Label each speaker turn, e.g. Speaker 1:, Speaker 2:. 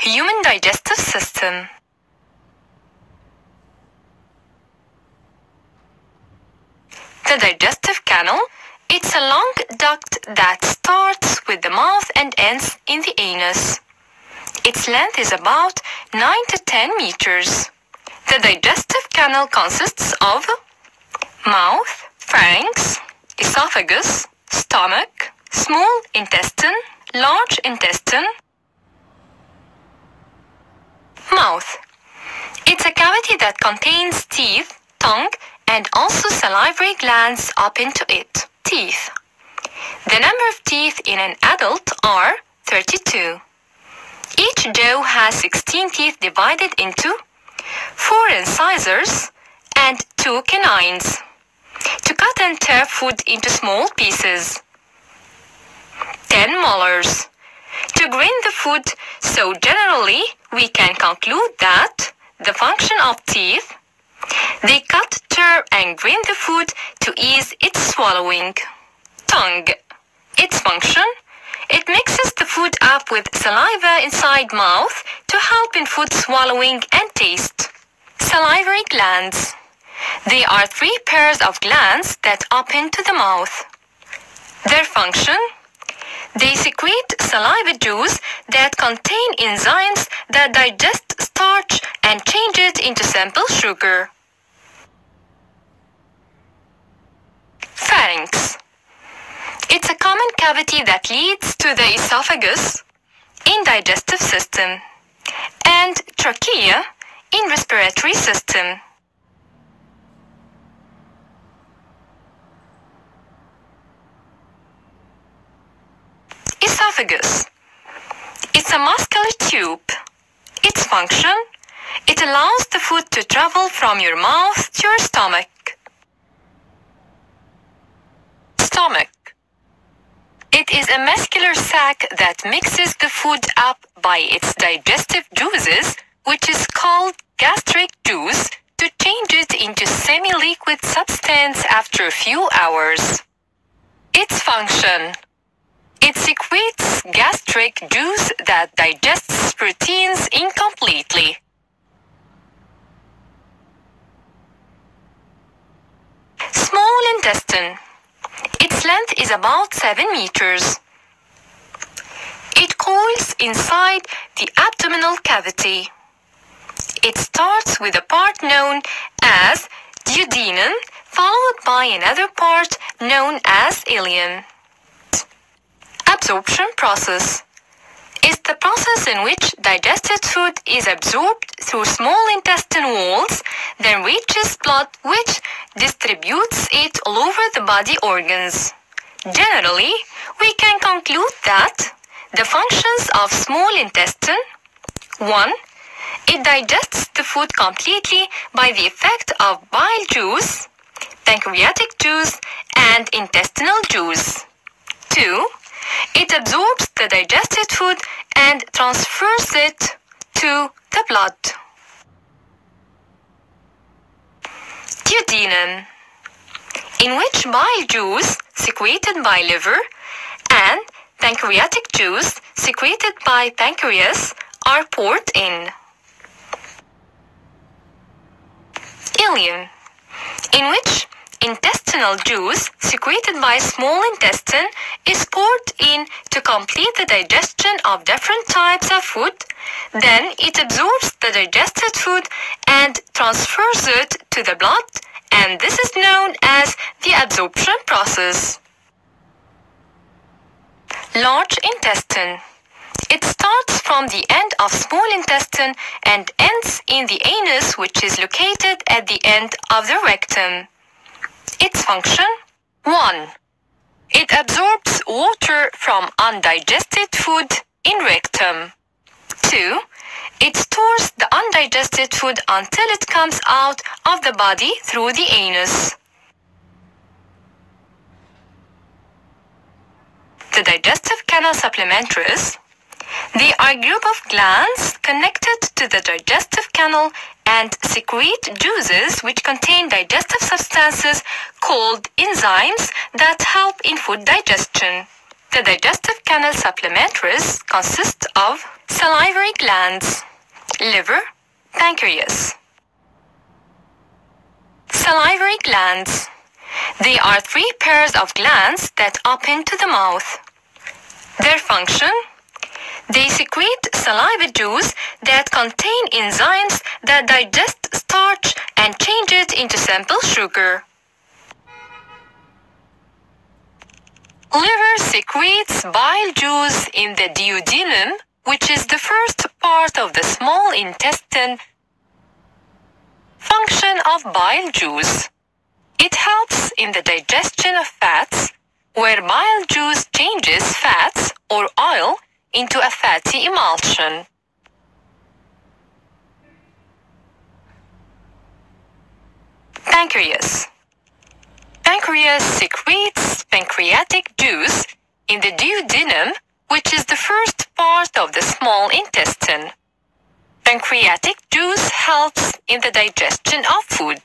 Speaker 1: Human digestive system. The digestive canal, it's a long duct that starts with the mouth and ends in the anus. Its length is about 9 to 10 meters. The digestive canal consists of mouth, pharynx, esophagus, stomach, small intestine, large intestine. Mouth. It's a cavity that contains teeth, tongue, and also salivary glands up into it. Teeth. The number of teeth in an adult are 32. Each jaw has 16 teeth divided into 4 incisors and 2 canines to cut and tear food into small pieces. 10 molars to grind the food, so generally we can conclude that the function of teeth, they cut, tear and grind the food to ease its swallowing. Tongue. Its function, it mixes the food up with saliva inside mouth to help in food swallowing and taste. Salivary glands. They are 3 pairs of glands that open to the mouth. Their function, they secrete saliva juice that contain enzymes that digest starch and change it into simple sugar. Pharynx. It's a common cavity that leads to the esophagus in digestive system and trachea in respiratory system. Esophagus. It's a muscular tube. Its function, it allows the food to travel from your mouth to your stomach. Stomach. It is a muscular sac that mixes the food up by its digestive juices, which is called gastric juice, to change it into semi-liquid substance after a few hours. Its function, it secretes gastric juice that digests proteins incompletely. Small intestine. Its length is about 7 meters. It coils inside the abdominal cavity. It starts with a part known as duodenum, followed by another part known as ileum. Absorption process is the process in which digested food is absorbed through small intestine walls, then reaches blood, which distributes it all over the body organs. Generally, we can conclude that the functions of small intestine: 1. It digests the food completely by the effect of bile juice, pancreatic juice, and intestinal juice. 2. It absorbs the digested food and transfers it to the blood. Duodenum, in which bile juice secreted by liver and pancreatic juice secreted by pancreas are poured in. Ileum, in which intestinal juice secreted by small intestine is poured in to complete the digestion of different types of food. Then it absorbs the digested food and transfers it to the blood, and this is known as the absorption process. Large intestine. It starts from the end of small intestine and ends in the anus, which is located at the end of the rectum. Its function: 1. It absorbs water from undigested food in rectum. 2. It stores the undigested food until it comes out of the body through the anus. The digestive canal supplementaries. They are a group of glands connected to the digestive canal and secrete juices which contain digestive substances called enzymes that help in food digestion. The digestive canal supplementaries consist of salivary glands, liver, pancreas. Salivary glands. They are 3 pairs of glands that open to the mouth. Their function? They secrete saliva juice that contain enzymes that digest starch and change it into simple sugar. Liver secretes bile juice in the duodenum, which is the first part of the small intestine. Function of bile juice. It helps in the digestion of fats, where bile juice changes fats or oil into a fatty emulsion. Pancreas. Pancreas secretes pancreatic juice in the duodenum, which is the first part of the small intestine. Pancreatic juice helps in the digestion of food.